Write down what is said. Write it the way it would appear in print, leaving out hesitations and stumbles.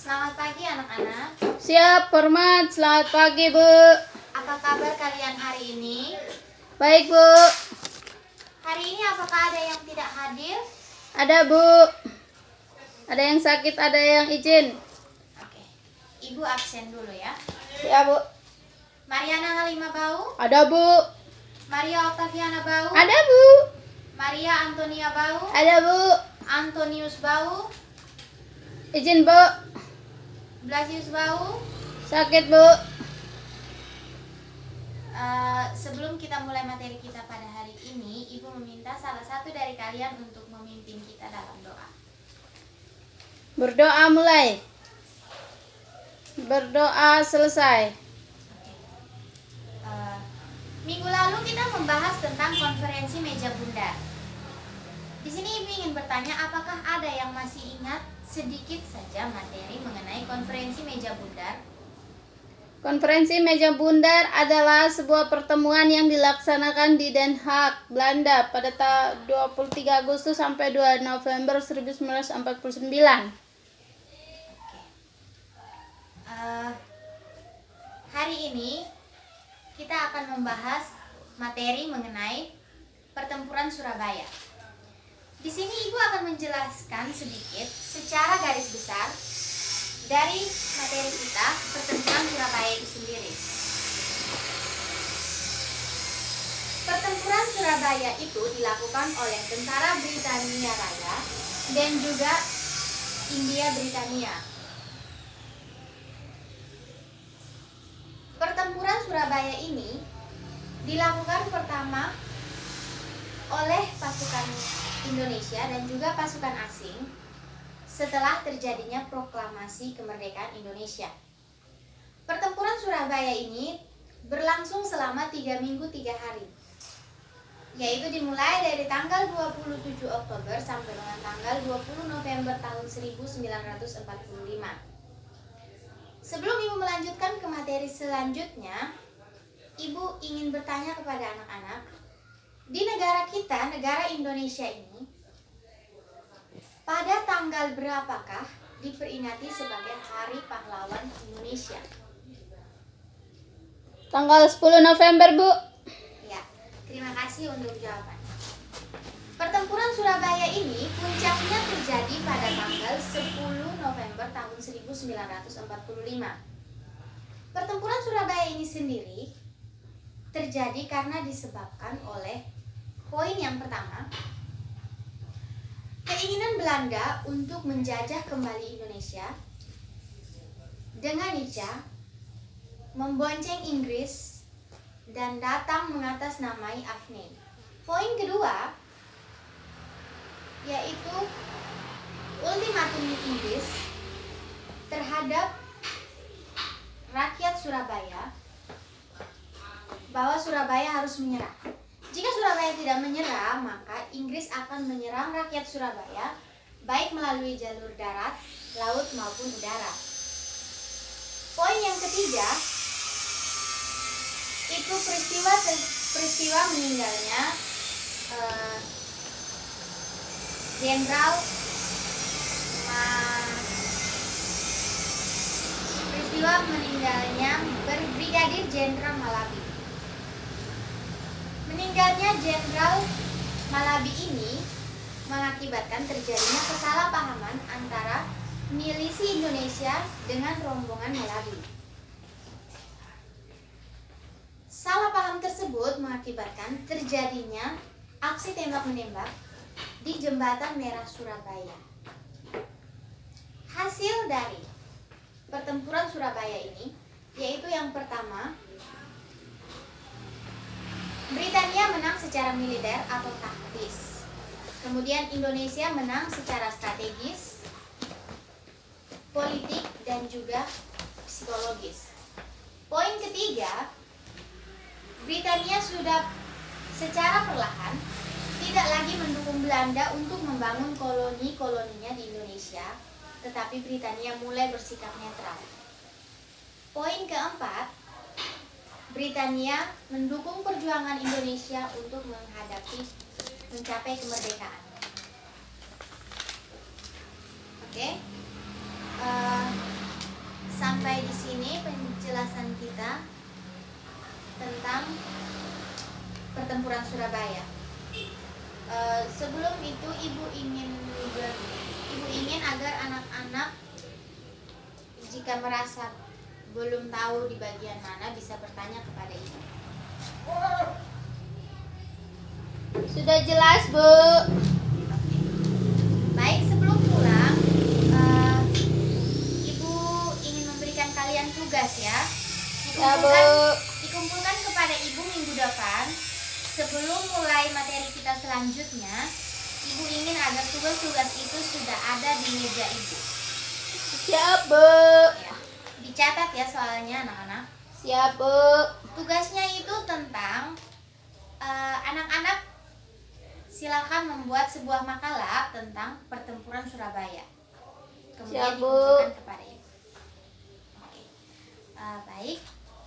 Selamat pagi anak-anak. Siap, hormat. Selamat pagi, Bu. Apa kabar kalian hari ini? Baik, Bu. Hari ini apakah ada yang tidak hadir? Ada, Bu. Ada yang sakit, ada yang izin. Oke. Ibu absen dulu ya. Ya, Bu. Mariana Halimah Bau, Ada, Bu. Maria Octaviana Bau, Ada, Bu. Maria Antonia Bau, Ada, Bu. Antonius Bau, Izin, Bu. Blasius Bau. Sakit, Bu. Sebelum kita mulai materi kita pada hari ini, Ibu meminta salah satu dari kalian untuk memimpin kita dalam doa. Berdoa mulai. Berdoa selesai. Minggu lalu kita membahas tentang konferensi meja bundar. Di sini Ibu ingin bertanya, apakah ada yang masih ingat sedikit saja materi mengenai konferensi meja bundar? Konferensi meja bundar adalah sebuah pertemuan yang dilaksanakan di Den Haag, Belanda pada 23 Agustus sampai 2 November 1949. Hari ini kita akan membahas materi mengenai pertempuran Surabaya. Di sini Ibu akan menjelaskan sedikit secara garis besar dari materi kita pertempuran Surabaya itu sendiri. Pertempuran Surabaya itu dilakukan oleh tentara Britania Raya dan juga India Britania. Pertempuran Surabaya ini dilakukan pertama oleh pasukan Indonesia dan juga pasukan asing setelah terjadinya proklamasi kemerdekaan Indonesia. Pertempuran Surabaya ini berlangsung selama 3 minggu 3 hari, yaitu dimulai dari tanggal 27 Oktober sampai dengan tanggal 20 November tahun 1945. Sebelum Ibu melanjutkan ke materi selanjutnya, Ibu ingin bertanya kepada anak-anak, di negara kita, negara Indonesia ini, pada tanggal berapakah diperingati sebagai Hari Pahlawan Indonesia? Tanggal 10 November, Bu. Ya, terima kasih untuk jawabannya. Pertempuran Surabaya ini puncaknya terjadi pada tanggal 10 November tahun 1945. Pertempuran Surabaya ini sendiri terjadi karena disebabkan oleh poin yang pertama, keinginan Belanda untuk menjajah kembali Indonesia dengan lincah, membonceng Inggris dan datang mengatasnamai Afne. Poin kedua yaitu ultimatum Inggris terhadap rakyat Surabaya bahwa Surabaya harus menyerah. Jika Surabaya tidak menyerah, maka Inggris akan menyerang rakyat Surabaya baik melalui jalur darat, laut maupun udara. Poin yang ketiga itu peristiwa meninggalnya Brigadir Jenderal Malabi. Meninggalnya Jenderal Malabi ini mengakibatkan terjadinya kesalahpahaman antara milisi Indonesia dengan rombongan Malabi. Salah paham tersebut mengakibatkan terjadinya aksi tembak-menembak di Jembatan Merah Surabaya. Hasil dari pertempuran Surabaya ini yaitu yang pertama, Britania menang secara militer atau taktis. Kemudian Indonesia menang secara strategis, politik dan juga psikologis. Poin ketiga, Britania sudah secara perlahan tidak lagi mendukung Belanda untuk membangun koloni-koloninya di Indonesia, tetapi Britania mulai bersikap netral. Poin keempat, Britania mendukung perjuangan Indonesia untuk mencapai kemerdekaan. Oke. Sebelum itu ibu ingin agar anak-anak jika merasa belum tahu di bagian mana bisa bertanya kepada ibu. Sudah jelas, Bu. Baik, sebelum pulang, ibu ingin memberikan kalian tugas ya. Ya, Bu. Dikumpulkan kepada ibu minggu depan. Sebelum mulai materi kita selanjutnya, ibu ingin agar tugas-tugas itu sudah ada di meja ibu. Siap, Bu. Ya, dicatat ya soalnya anak-anak. Siap, Bu. Tugasnya itu tentang anak-anak silakan membuat sebuah makalah tentang pertempuran Surabaya. Kemudian Siap, Bu. dikumpulkan kepada ibu. Oke. Baik.